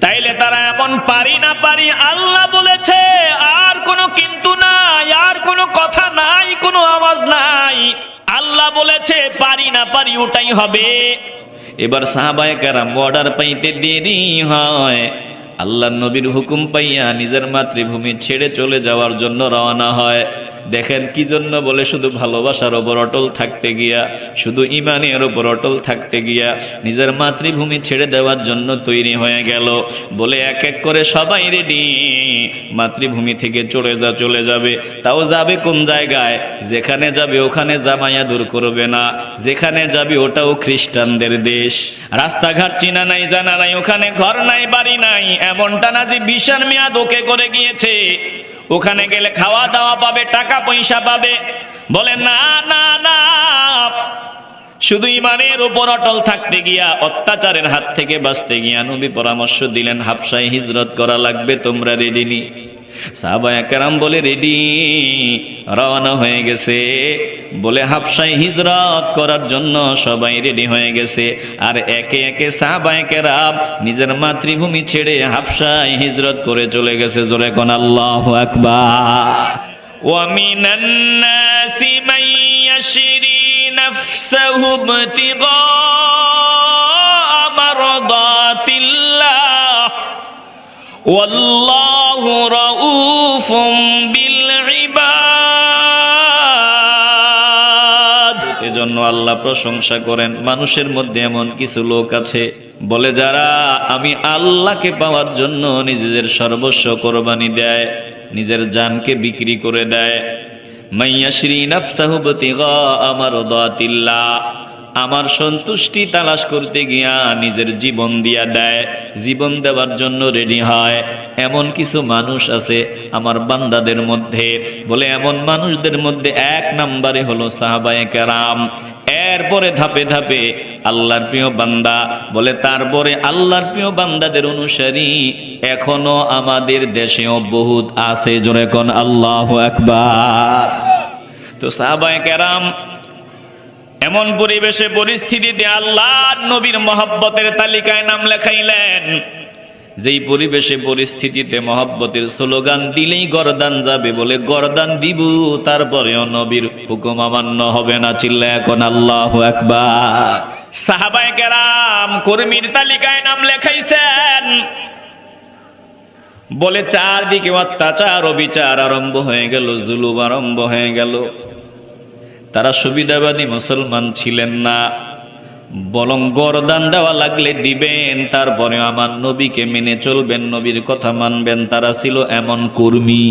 তাইলে তারা এমন পারি না পারি, আল্লাহ বলেছে আর কোনো কিন্তু নাই, আর কোনো কথা নাই, কোনো আওয়াজ নাই। আল্লাহ বলেছে পারি না পারি ওটাই হবে। এবার সাহাবায়ে কেরাম অর্ডার পাইতে দেরি হয়, আল্লাহর নবীর হুকুম পাইয়া নিজের মাতৃভূমি ছেড়ে চলে যাওয়ার জন্য রওনা হয়। দেখেন কি জন্য বলে, শুধু ভালোবাসার ওপর অটল থাকতে গিয়া, শুধু ইমানের ওপর অটল থাকতে গিয়া নিজের মাতৃভূমি ছেড়ে দেওয়ার জন্য তৈরি হয়ে গেল। বলে এক এক করে সবাই রেডি, মাতৃভূমি থেকে চলে যাবে। তাও যাবে কোন জায়গায়? যেখানে যাবে ওখানে জামায়া দূর করবে না, যেখানে যাবে ওটাও খ্রিস্টানদের দেশ। রাস্তাঘাট চিনা নাই, জানা নাই, ওখানে ঘর নাই, বাড়ি নাই। এমনটা না যে ভিসার মেয়াদ ওকে করে গিয়েছে, ওখানে গেলে খাওয়া দাওয়া পাবে, টাকা পয়সা পাবে। বলে না না না, শুধু ইমানের উপর অটল থাকতে গিয়া, অত্যাচারের হাত থেকে বাঁচতে গিয়া নবী পরামর্শ দিলেন হাবশায় হিজরত করা লাগবে, তোমরা রেডি নি? সাহাবায়ে কেরাম বলে রেডি, রওনা হয়ে গেছে। বলে হাবশায় হিজরত করার জন্য সবাই রেডি হয়ে গেছে। আর একে একে সাহাবায়ে কেরাম নিজের মাতৃভূমি ছেড়ে হাবশায় হিজরত করে চলে গেছে। জোরে কোন আল্লাহু আকবার। ওয়া মিনান নাসি মান ইয়াশরি নাফসাহু ইবতিগা মারদাতিল্লাহ ওয়াল্লাহু রাউফুম বিল ইবাদ। এজন্য আল্লাহ প্রশংসা করেন, মানুষের মধ্যে এমন কিছু লোক আছে বলে যারা আমি আল্লাহকে পাওয়ার জন্য নিজেদের সর্বস্ব কোরবানি দেয়, নিজের জানকে বিক্রি করে দেয়। মাইয়াশরি নাফসাহু ইবতিগা মারদাতিল্লাহ, আমার সন্তুষ্টি তালাশ করতে গিয়া নিজের জীবন দিয়া দেয়, জীবন দেওয়ার জন্য রেডি হয়। এমন কিছু মানুষ আছে আমার বান্দাদের মধ্যে। বলে এমন মানুষদের মধ্যে এক নম্বরে হলো সাহাবায়ে কেরাম, এরপরে ধাপে ধাপে আল্লাহর প্রিয় বান্দা। বলে তারপরে আল্লাহর প্রিয় বান্দাদের অনুসারী এখনো আমাদের দেশেও বহুত আছে। জোরে কোন আল্লাহু আকবার। তো সাহাবায়ে কেরাম এমন পরিবেশে পরিস্থিতিতে আল্লাহর নবীর মহব্বতের তালিকায় নাম লেখাইলেন, যেই পরিবেশে পরিস্থিতিতে মহব্বতের স্লোগান দিলেই গর্দান যাবে। বলে গর্দান দিব, তারপরেও নবীর হুকুম অমান্য হবে না। চিল্লায়া এখন আল্লাহু আকবার। সাহাবায়ে কেরাম কর্মীর তালিকায় নাম লেখাইছেন। বলে চারদিকে অত্যাচার অবিচার আরম্ভ হয়ে গেল, জুলুম আরম্ভ হয়ে গেল। তারা সুবিধাবাদী মুসলমান ছিলেন না, বরং গরদান দেওয়া লাগলে দিবেন, তারপরে আমার নবীকে মেনে চলবেন, নবীর কথা মানবেন। তারা ছিল এমন কর্মী।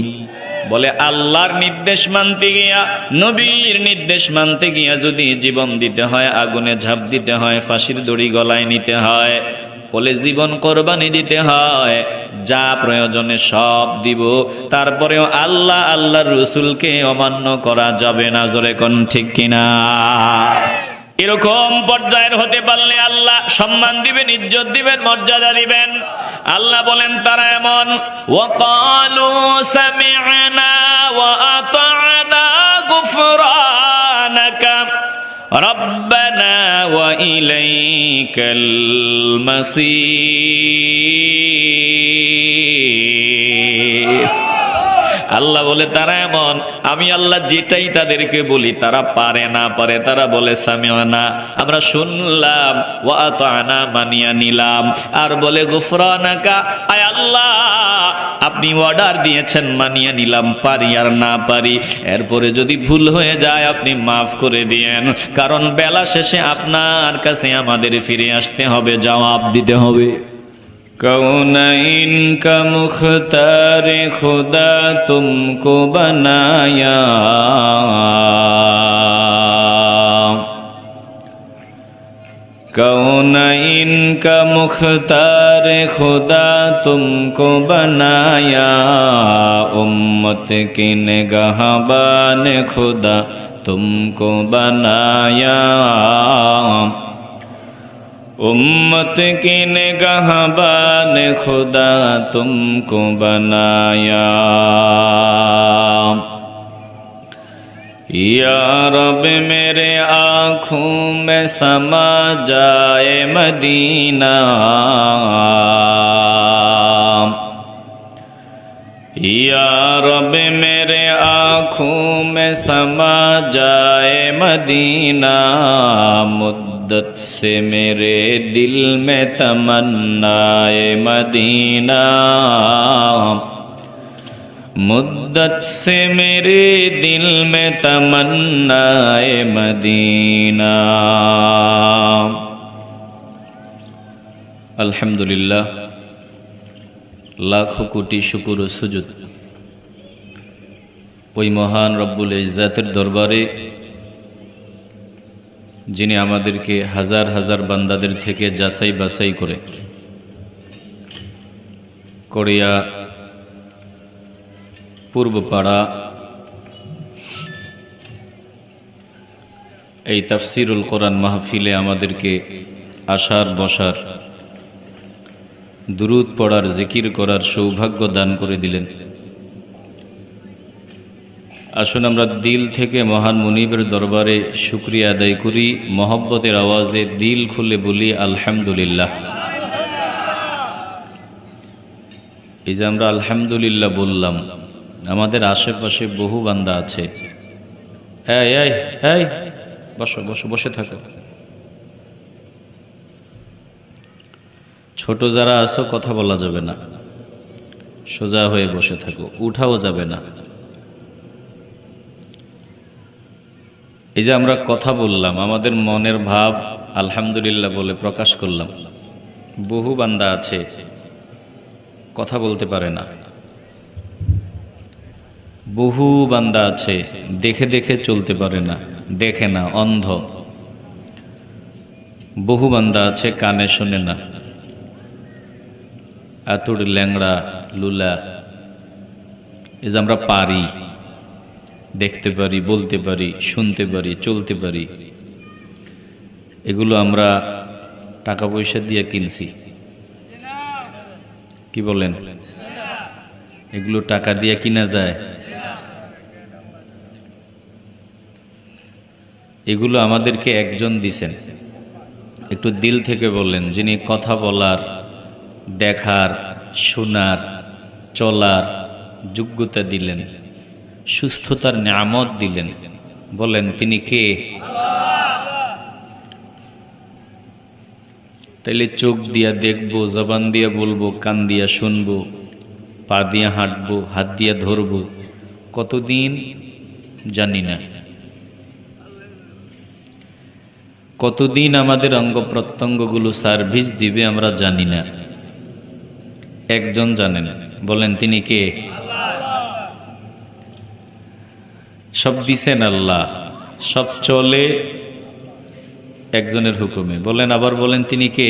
বলে আল্লাহর নির্দেশ মানতে গিয়া, নবীর নির্দেশ মানতে গিয়া যদি জীবন দিতে হয়, আগুনে ঝাঁপ দিতে হয়, ফাঁসির দড়ি গলায় নিতে হয়, বলে জীবন কোরবানি দিতে হয়, যা প্রয়োজনে সব দিব, তারপরেও আল্লাহ আল্লাহর রাসূলকে অমান্য করা যাবে না। জোরে কোন ঠিক কিনা? এরকম পর্যায়ের হতে পারলে আল্লাহ সম্মান দিবেন, ইজ্জত দিবেন, মর্যাদা দিবেন। আল্লাহ বলেন তারা এমন, ওয়াকালু সামি'না ওয়া আতা'না গুফরানাকা রব্বানা ওয়া ইলাইকাল মাসির। আল্লাহ বলে তারা এমন, আমি আল্লাহ যেটাই তাদেরকে বলি তারা পারে না পারে। তারা বলে সামি'না, আমরা শুনলাম, ওয়া আতা'না, মানিয়া নিলাম। আর বলে গুফরানাকা, আয় আল্লাহ আপনি অর্ডার দিয়েছেন, মানিয়া নিলাম, পারি আর না পারি। এরপরে যদি ভুল হয়ে যায় আপনি মাফ করে দিয়েন, কারণ বেলা শেষে আপনার কাছে আমাদের ফিরে আসতে হবে, জবাব দিতে হবে। कौनैन का मुख्तार खुदा तुमको बनाया, कौनैन का मुख्तार खुदा तुमको बनाया, उम्मत की निगाहबान खुदा तुमको बनाया, उम्मत की निगाहबान खुदा तुमको बनाया। या रब मेरे आँखों में समा जाए मदीना, समा जाए मदीना, मुद्दत से मेरे दिल में तमन्नाए मदीना, मुद्दत से मेरे दिल में तमन्नाए मदीना। अल्हम्दुलिल्लाह, लाखों कोटि शुक्र ও সুজুদ ওই মহান রব্বুল ইজ্জাতের দরবারে, যিনি আমাদেরকে হাজার হাজার বান্দাদের থেকে যাচাই বাছাই করে কোরিয়া পূর্বপাড়া এই তাফসিরুল কোরআন মাহফিলে আমাদেরকে আসার বসার, দুরূদ পড়ার, জিকির করার সৌভাগ্য দান করে দিলেন। আসুন আমরা দিল থেকে মহান মুনিবের দরবারে শুকরিয়া আদায় করি, মহব্বতের আওয়াজে দিল খুলে বলি আলহামদুলিল্লাহ। এই যে আমরা আলহামদুলিল্লাহ বললাম, আমাদের আশেপাশে বহু বান্দা আছে। এই এই এই বসো বসো, বসে থাকো। ছোট যারা আছো কথা বলা যাবে না, সোজা হয়ে বসে থাকো, উঠাও যাবে না। এই যে আমরা কথা বললাম, আমাদের মনের ভাব আলহামদুলিল্লাহ বলে প্রকাশ করলাম। বহু বান্দা আছে কথা বলতে পারে না, বহু বান্দা আছে দেখে দেখে চলতে পারে না, দেখে না, অন্ধ। বহু বান্দা আছে কানে শোনে না, আতুড়, ল্যাংড়া, লুলা। এই যে আমরা পারি, দেখতে পারি, বলতে পারি, শুনতে পারি, চলতে পারি, এগুলো আমরা টাকা পয়সা দিয়ে কিনছি। কি বলেন? এগুলো টাকা দিয়ে কিনা যায়? এগুলো আমাদেরকে একজন দিছেন। একটু দিল থেকে বললেন, যিনি কথা বলার, দেখার, শোনার, চলার যোগ্যতা দিলেন, সুস্থতার নিয়ামত দিলেন, বলেন তিনি কে? তাইলে চোখ দিয়া দেখবো, জবান দিয়া বলবো, কান দিয়া শুনবো, পা দিয়া হাঁটবো, হাত দিয়া ধরবো, কতদিন জানি না। কতদিন আমাদের অঙ্গ প্রত্যঙ্গগুলো সার্ভিস দিবে আমরা জানি না। একজন জানেন, বলেন তিনি কে? সব দিছেন আল্লাহ, সব চলে একজনের হুকুমে। বলেন, আবার বলেন তিনি কে?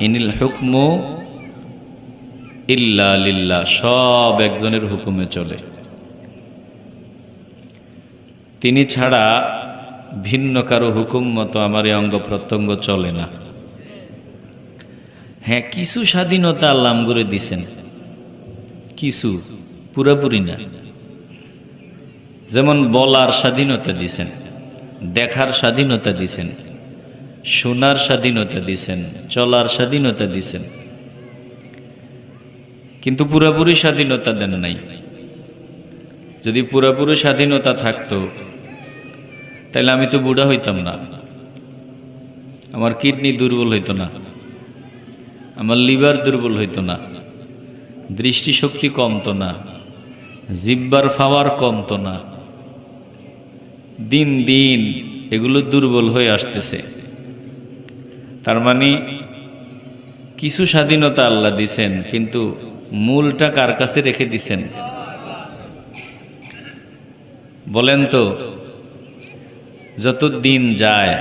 ইনিল হুকমু ইল্লা লিল্লাহ, সব একজনের হুকুমে চলে। তিনি ছাড়া ভিন্ন কারো হুকুম মতো আমার এই অঙ্গ প্রত্যঙ্গ চলে না। হ্যাঁ, কিছু স্বাধীনতা আল্লাহ আমগরে দিছেন, কিছু, পুরাপুরি না। যেমন বলার স্বাধীনতা দিছেন, দেখার স্বাধীনতা দিছেন, শোনার স্বাধীনতা দিছেন, চলার স্বাধীনতা দিছেন, কিন্তু পুরাপুরি স্বাধীনতা দেন নাই। যদি পুরাপুরি স্বাধীনতা থাকতো তাহলে আমি তো বুড়া হইতাম না, আমার কিডনি দুর্বল হইতো না, আমার লিভার দুর্বল হইতো না, দৃষ্টিশক্তি কমতো না, জিহ্বার পাওয়ার কমতো না। দিন দিন এগুলো দুর্বল হয়ে আসতেছে। তার মানে কিছু স্বাধীনতা আল্লাহ দিছেন, কিন্তু মূলটা কার কাছে রেখে দিছেন? বলেন তো। যত দিন যায়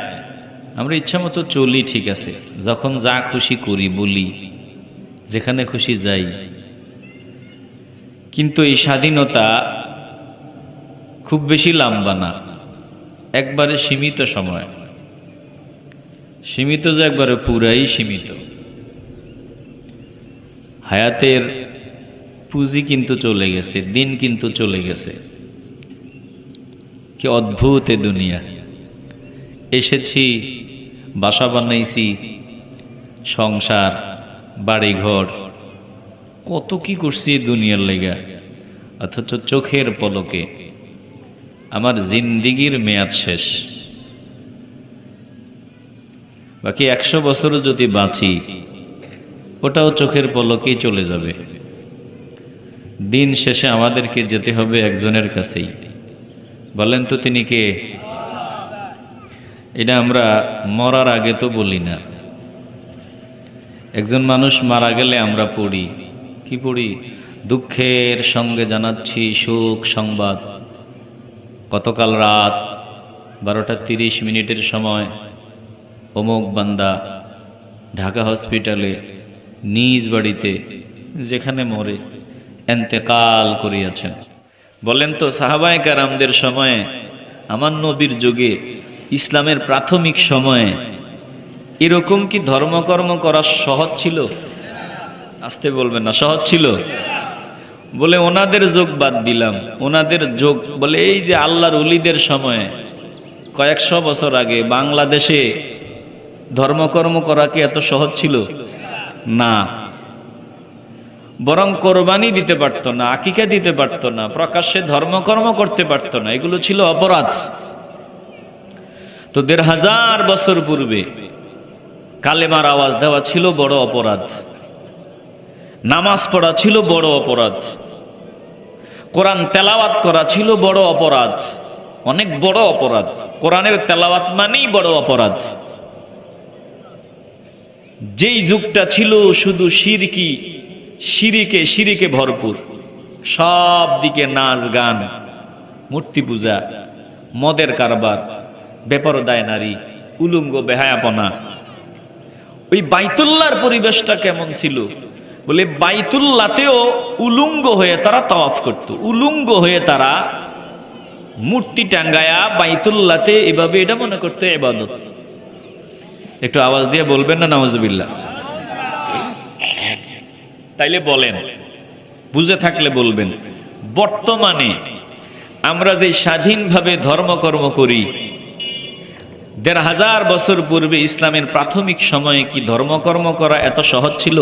আমরা ইচ্ছা মতো চলি, ঠিক আছে, যখন যা খুশি করি, বলি, যেখানে খুশি যাই, কিন্তু এই স্বাধীনতা খুব বেশি লম্বা না, একবারে সীমিত সময়। সীমিত যে একবারে পুরাই সীমিত। হায়াতের পুঁজি কিন্তু চলে গেছে, দিন কিন্তু চলে গেছে। কি অদ্ভুত এ দুনিয়া! এসেছি, বাসা বানাইছি, সংসার, বাড়িঘর, কত কি করছি দুনিয়ার লেগা, অথচ চোখের পলকে আমার জিন্দিগির মেয়াদ শেষ, বাকি 100 বছর যদি বাঁচি ওটাও চোখের পলকেই চলে যাবে। দিন শেষে আমাদেরকে যেতে হবে একজনের কাছেই। বলেন তো তিনি কে? এটা আমরা মরার আগে তো বলি না। একজন মানুষ মারা গেলে আমরা পড়ি, কি পড়ি? দুঃখের সঙ্গে জানাচ্ছি শোক সংবাদ। গতকাল রাত 12:30 সময় অমুক বান্দা ঢাকা হসপিটালে নিজ বাড়িতে যেখানে মরে এন্তেকাল করিয়াছেন। বলেন তো সাহাবায়ে কেরামদের সময়ে, আমার নবীর যুগে, ইসলামের প্রাথমিক সময়ে এরকম কি ধর্মকর্ম করা সহজ ছিল? আসতে বলবেন না, সহজ ছিল? বলে ওনাদের যোগ বাদ দিলাম, ওনাদের যোগ বলে এই যে আল্লাহর ওলিদের সময়ে কয়েকশো বছর আগে বাংলাদেশে ধর্মকর্ম করা কি এত সহজ ছিল? না। বরং কোরবানি দিতে পারতো না, আকিকা দিতে পারতো না, প্রকাশ্যে ধর্মকর্ম করতে পারতো না, এগুলো ছিল অপরাধ। তো 1500 বছর পূর্বে কালেমার আওয়াজ দেওয়া ছিল বড় অপরাধ, নামাজ পড়া ছিল বড় অপরাধ, কোরআন তেলাওয়াত করা ছিল বড় অপরাধ, অনেক বড় অপরাধ। কোরআনের তেলাওয়াত মানেই বড় অপরাধ। যেই যুগটা ছিল শুধু শিরিকে ভরপুর, সব দিকে নাচ গান, মূর্তি পূজা, মদের কারবার, বেপরদায় নারী, উলঙ্গ বেহায়াপনা। ওই বাইতুল্লাহর পরিবেশটা কেমন ছিল? বলে বাইতুল্লাহতেও উলঙ্গ হয়ে তারা তাওয়াফ করত, উলঙ্গ হয়ে তারা মূর্তি টাঙ্গায়া বাইতুল্লাহতে এভাবে এটা মনে করতে ইবাদত। একটু আওয়াজ দিয়ে বলবেন না নাউজুবিল্লাহ? তাইলে বলেন, বুঝে থাকলে বলবেন, বর্তমানে আমরা যে স্বাধীনভাবে ধর্মকর্ম করি, 1500 বছর পূর্বে ইসলামের প্রাথমিক সময়ে কি ধর্মকর্ম করা এত সহজ ছিল?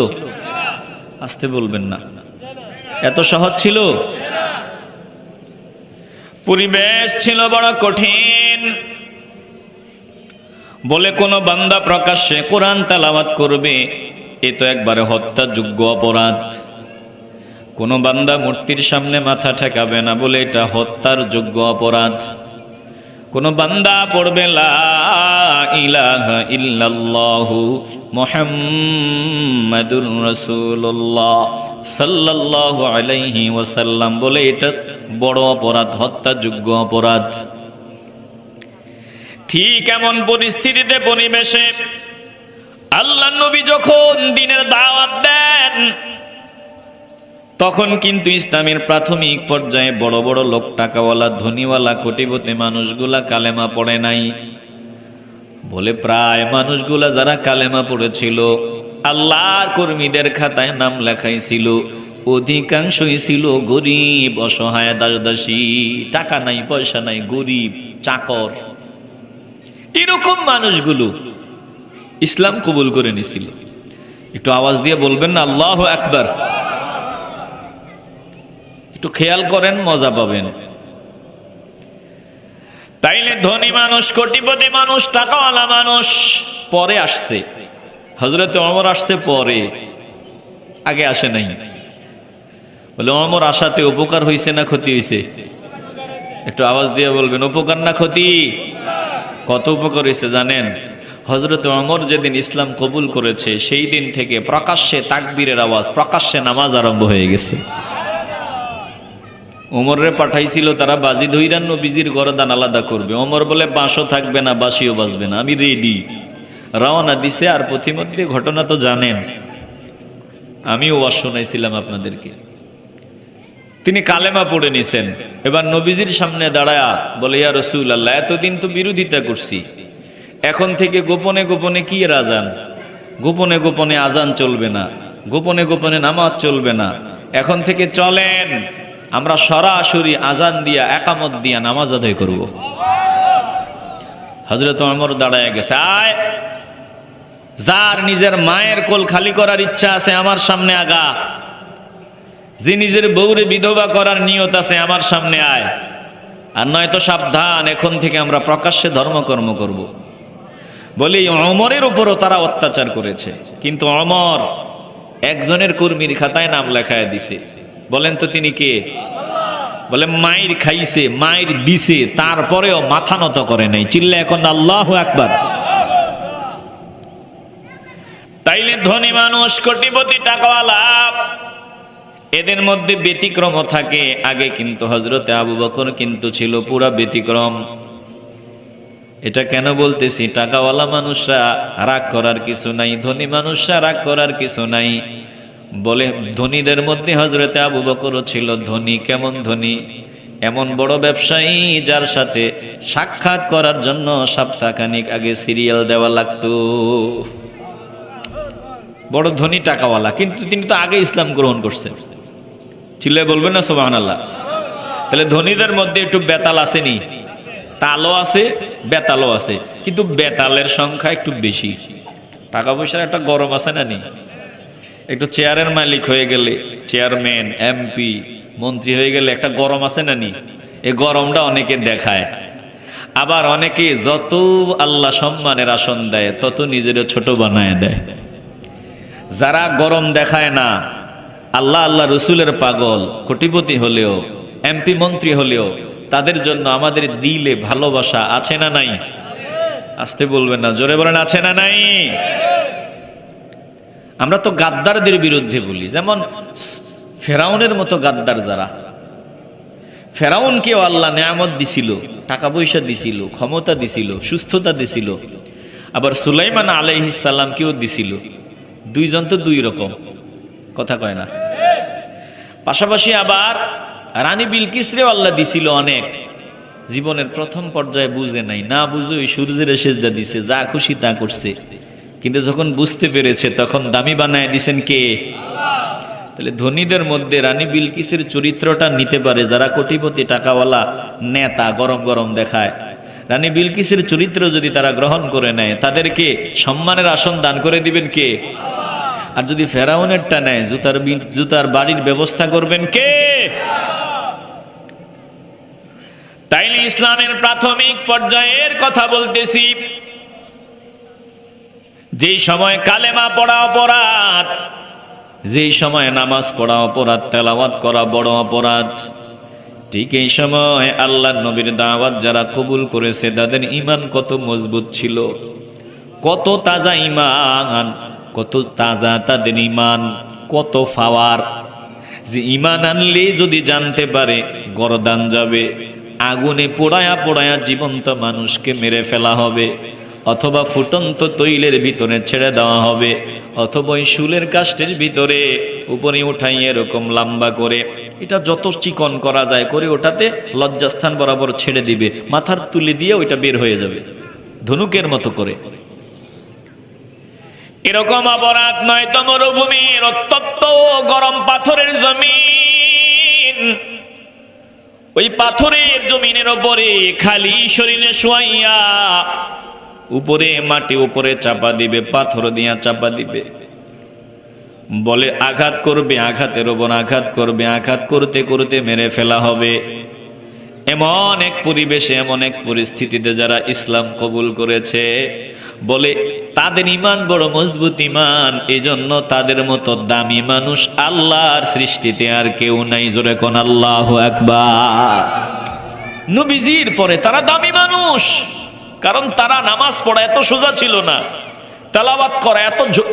আসতে বলবেন না, এত সহজ ছিল? পরিবেশ ছিল বড় কঠিন। বলে কোন বান্দা প্রকাশ্যে কোরআন তেলাওয়াত করবে, এ তো একবারে হত্যাযোগ্য অপরাধ। কোন বান্দা মূর্তির সামনে মাথা ঠেকাবে না, বলে এটা হত্যার যোগ্য অপরাধ। কোন বান্দা পড়বে লা ইলাহা ইল্লাল্লাহু মুহাম্মাদুর রাসূলুল্লাহ সাল্লাল্লাহু আলাইহি ওয়াসাল্লাম, বলে এটা বড় অপরাধ, হত্যাযোগ্য অপরাধ। ঠিক এমন পরিস্থিতিতে, পরিবেশে আল্লাহর নবী যখন দ্বীনের দাওয়াত দেন, তখন কিন্তু ইসলামের প্রাথমিক পর্যায়ে বড় বড় লোক, টাকাওয়ালা, ধনীওয়ালা, কোটিপতি মানুষগুলা কালেমা পড়ে নাই। বলে প্রায় মানুষগুলা যারা কালেমা পড়েছিল, আল্লাহর কর্মীদের খাতায় নাম লেখাইছিল, অধিকাংশই ছিল গরিব, অসহায়, দাসদাসী, টাকা নাই, পয়সা নাই, গরিব, চাকর। এরকম মানুষগুলো ইসলাম কবুল করে নিছিল। একটু আওয়াজ দিয়ে বলবেন না আল্লাহু আকবার? একটু খেয়াল করেন, মজা পাবেন। তাইলে ধনী মানুষ, কোটিপতি মানুষ, টাকাওয়ালা মানুষ পরে আসছে। হযরত ওমর আসছে পরে, আগে আসে নাই। বলে ওমর আসাতে উপকার হয়েছে না ক্ষতি হয়েছে? একটু আওয়াজ দিয়ে বলবেন, উপকার না ক্ষতি? কত উপকার হয়েছে জানেন? হযরত ওমর যেদিন ইসলাম কবুল করেছে, সেই দিন থেকে প্রকাশ্যে তাকবীরের আওয়াজ, প্রকাশ্যে নামাজ আরম্ভ হয়ে গেছে। ওমরে পাঠাইছিল তারা বাজি ধইরান নবীজির গরদান আলাদা করবে। ওমর বলে বাঁশও থাকবে না, বাঁশিও বাজবে না, আমি রেডি। রওনা দিছে। আর পথিমধ্যে ঘটনা তো জানেন, আমিও ওয়াজ শোনাইছিলাম আপনাদেরকে। তিনি কালেমা পড়ে নিছেন। এবার নবীজির সামনে দাঁড়ায়া বলে, ইয়া রাসূলুল্লাহ, এতদিন তো বিরোধিতা করছি, এখন থেকে গোপনে গোপনে কি এর আজান? গোপনে গোপনে আজান চলবে না, গোপনে গোপনে নামাজ চলবে না। এখন থেকে চলেন আমরা সরাসরি আজান দিয়া, একামত দিয়া নামাজ আদায় করব। হযরত ওমর দাঁড়ায় গেছে। আয়, যার নিজের মায়ের কোল খালি করার ইচ্ছা আছে আমার সামনে আগা, যে নিজের বউরে বিধবা করার নিয়ত আছে আমার সামনে আয়। আর নয়তো সাবধান, এখন থেকে আমরা প্রকাশ্যে ধর্মকর্ম করব। বলি ওমরের উপরও তারা অত্যাচার করেছে, কিন্তু ওমর একজনের কর্মীর খাতায় নাম লেখায় দিছে। বলেন তো তিনি কে? বলে মাইর খাইছে, মাইর দিছে, তারপরেও মাথা নত করে নাই। চিল্লা এখন আল্লাহু আকবার। তাইলে ধনী মানুষ, কোটিপতি, টাকাওয়ালা, এদের মধ্যে ব্যতিক্রম থাকে। আগে কিন্তু হযরতে আবু বকর কিন্তু ছিল পুরা ব্যতিক্রম। এটা কেন বলতেছি? টাকাওয়ালা মানুষরা রাগ করার কিছু নাই, ধনী মানুষরা রাগ করার কিছু নাই। বলে ধনীদের মধ্যে হযরতে আবু বকরও ছিল ধনী। কেমন ধনী? এমন বড় ব্যবসায়ী যার সাথে সাক্ষাৎ করার জন্য সপ্তাহখানিক আগে সিরিয়াল দেওয়া লাগতো। বড় ধনী, টাকাওয়ালা, কিন্তু তিনি তো আগে ইসলাম গ্রহণ করছেন। চিল্লায় বলবেন না সুবহানাল্লাহ? তাহলে ধনীদের মধ্যে একটু বেতাল আসেনি? তালও আছে, বেতালও আছে, কিন্তু বেতালের সংখ্যা একটু বেশি। টাকা পয়সার একটা গরম আছে না? নেই? একটু চেয়ারের মালিক হয়ে গেলে, চেয়ারম্যান, এমপি, মন্ত্রী হয়ে গেলে একটা গরম আছে না? নি, এই গরমটা অনেকে দেখায়। আবার অনেকে যত আল্লাহ সম্মানের আসন দেয় তত নিজেরও ছোট বানায় দেয়। যারা গরম দেখায় না, আল্লাহ আল্লাহ রসুলের পাগল, কোটিপতি হলেও, এমপি মন্ত্রী হলেও, তাদের জন্য আমাদের দিলে ভালোবাসা আছে না নাই? আসতে বলবেন না, জোরে বলেন আছে না নাই? আমরা তো গাদ্দারদের বিরুদ্ধে বলি, যেমন ফেরাউনের মতো গাদ্দার যারা। ফেরাউনকেও আল্লাহ নেয়ামত দিছিল, টাকা পয়সা দিছিল, ক্ষমতা দিছিল, সুস্থতা দিছিল। আবার সুলাইমান আলাইহিস সালামকেও দিছিল। দুইজন তো দুই রকম, কথা কয় না? পাশাপাশি আবার রানী বিলকিসরেও আল্লাহ দিছিল অনেক। জীবনের প্রথম পর্যায়ে বুঝে নাই, না বুঝে ওই সূর্যের সেজদা দিছে, যা খুশি তা করছে। কিন্তু যখন বুঝতে পেরেছে তখন দামি বানায় দিছেন কে? তাহলে ধনীদের মধ্যে রানী বিলকিসের চরিত্রটা নিতে পারে যারা কোটিপতি, টাকাওয়ালা, নেতা, গরম গরম দেখায়। রানী বিলকিসের চরিত্র যদি তারা গ্রহণ করে নেয়, তাদেরকে সম্মানের আসন দান করে দিবেন কে? আর যদি ফেরাউনেরটা নেয়, জুতার বাড়ির ব্যবস্থা করবেন কে? তাইলে ইসলামের প্রাথমিক পর্যায়ের কথা বলতেছি। যেই সময় কালেমা পড়া অপরাধ, যেই সময় নামাজ পড়া অপরাধ, তেলাওয়াত করা বড় অপরাধ, ঠিক এই সময় আল্লাহর নবীর দাওয়াত যারা কবুল করেছে তাদের ঈমান কত মজবুত ছিল, কত তাজা ঈমান, কত তাজা তাদের ঈমান, কত পাওয়ার। যে ঈমান আনলে যদি জানতে পারে গরদান যাবে, আগুনে পোড়ায়া পোড়ায়া জীবন্ত মানুষকে মেরে ফেলা হবে, অথবা ফুটন্ত তৈলের ভিতরে ছেড়ে দেওয়া হবে, অথবা ওই শুলের কাষ্ঠের ভিতরে উপরে উঠাই এরকম লম্বা করে, এটা যত চিকন করা যায় করে ওটাতে লজ্জাস্থান বরাবর ছেড়ে দিবে, মাথার তুলে দিয়ে ওইটা বের হয়ে যাবে ধনুকের মতো করে। এরকম অপরাধ নয়তো মরুভূমির উত্তপ্ত গরম পাথরের জমিন, ওই পাথরের জমিনের উপরে খালি শরীরে শোয়াইয়া উপরে মাটি উপরে চাপা দিবে, পাথর দিয়া চাপা দিবে। বলে আঘাত করবে, আঘাতের ওপর আঘাত করবে, আঘাত করতে করতে মেরে ফেলা হবে। এমন এক পরিবেশে, এমন এক পরিস্থিতিতে যারা ইসলাম কবুল করেছে, বলে তাদের ঈমান বড় মজবুত ঈমান, এজন্য তাদের মতো দামি মানুষ আল্লাহর সৃষ্টিতে আর কেউ নাই। জোরে কোন আল্লাহু আকবার। নবীজির পরে তারা দামি মানুষ, কারণ তারা নামাজ পড়া এত সোজা ছিল না, তেলাওয়াত করা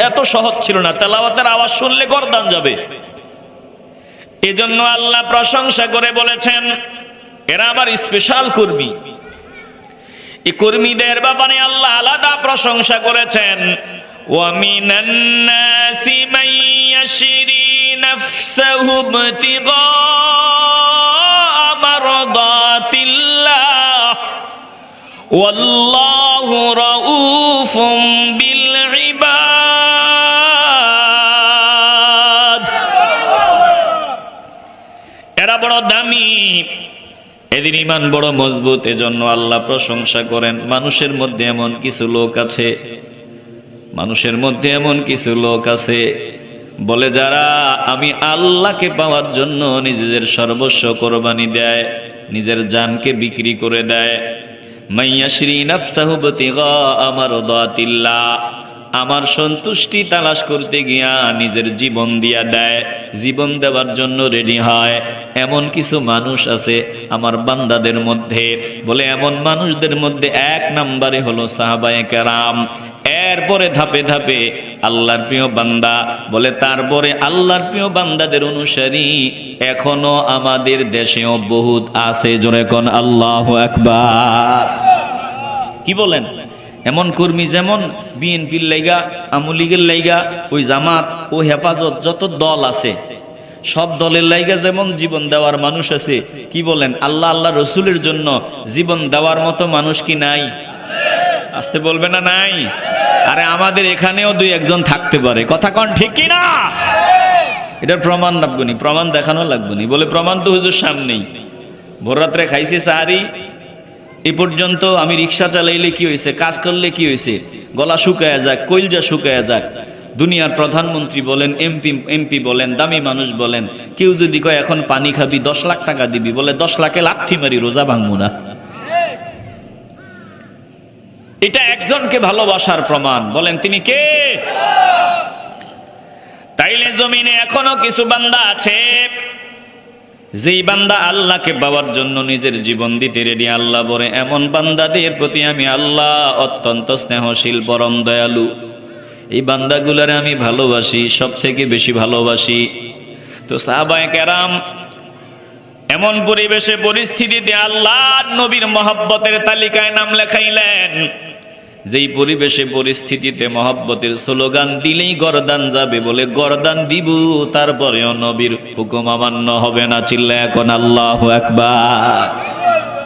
এত সহজ ছিল না, তেলাওয়াতের আওয়াজ শুনলে গর্দান যাবে। এজন্য আল্লাহ প্রশংসা করে বলেছেন এরা আমার স্পেশাল কর্মী। এই কর্মীদের ব্যাপারে আল্লাহ আলাদা প্রশংসা করেছেন। ওয়া মিনান নাসি মান ইয়াশরি নাফসাহু ইবতিগা মারদাতিল্লাহ ওয়াল্লাহু রাউফুম বিল ইবাদ। এরা বড় দামি, এদের ঈমান বড় মজবুত, এজন্য আল্লাহ প্রশংসা করেন। মানুষের মধ্যে এমন কিছু লোক আছে, মানুষের মধ্যে এমন কিছু লোক আছে বলে যারা আমি আল্লাহকে পাওয়ার জন্য নিজেদের সর্বস্ব কোরবানি দেয়। নিজের জানকে বিক্রি করে দেয়। মাইয়াশরি নাফসাহু বিতিগা মারদাতিল্লাহ, আমার সন্তুষ্টি তালাশ করতে গিয়া নিজের জীবন দিয়া দেয়, জীবন দেওয়ার জন্য রেডি হয়। এমন কিছু মানুষ আছে আমার বান্দাদের মধ্যে, বলে এমন মানুষদের মধ্যে এক নম্বরে হলো সাহাবায়ে কেরাম, এরপরে ধাপে ধাপে আল্লাহর প্রিয় বান্দা, বলে তারপরে আল্লাহর প্রিয় বান্দাদের অনুসারী এখনো আমাদের দেশেও বহুত আছে। জোরে কোন আল্লাহু আকবার। কি বলেন? এমন কর্মী যেমন বিএনপির লাইগা, আওয়ামী লীগের লাইগা, ওই জামাত ও হেফাজত যত দল আছে, সব দলের লাইগা যেমন জীবন দেওয়ার মানুষ আছে, কি বলেন আল্লাহ আল্লাহ রসুলের জন্য জীবন দেওয়ার মতো মানুষ কি নাই? আসতে বলবে না নাই? আরে আমাদের এখানেও দুই একজন থাকতে পারে, কথা কন ঠিক কি না? এটার প্রমাণ লাগবনি, প্রমাণ দেখানো লাগবনি। বলে প্রমাণ তো হুজুর সামনেই, ভোররাত্রে খাইছে সাহারি, এ পর্যন্ত আমি রিক্সা চালাইলে কি হয়েছে, কাজ করলে কি হয়েছে, গলা শুকায়া যাক, কইলজা শুকায়া যাক। দুনিয়ার প্রধানমন্ত্রী বলেন, এমপি বলেন, দামি মানুষ বলেন, কেউ যদি কয় এখন পানি খাবি 10 লাখ টাকা দিবি, বলে 10 লাখে লাথি মারি রোজা ভাঙবো না। এটা একজনকে ভালোবাসার প্রমাণ। বলেন তিনি কে? তাইলে জমিনে এখনো কিছু বান্দা আছে, যেই বান্দা আল্লাহকে পাওয়ার জন্য নিজের জীবন দিতে রেডি। আল্লাহ বলে এমন বান্দাদের প্রতি আমি আল্লাহ অত্যন্ত স্নেহশীল, পরম দয়ালু। এই বান্দাগুলারে আমি ভালোবাসি, সব থেকে বেশি ভালোবাসি। তো সাহাবায়ে কেরাম এমন পরিবেশে পরিস্থিতিতে আল্লাহ নবীর মহব্বতের তালিকায় নাম লেখাইলেন, যেই পরিবেশে পরিস্থিতিতে মহব্বতের স্লোগান দিলেই গর্দান যাবে, বলে গর্দান দিব, তারপরেও নবীর হুকুম অমান্য হবে না। চিল্লায় এখন আল্লাহু আকবার।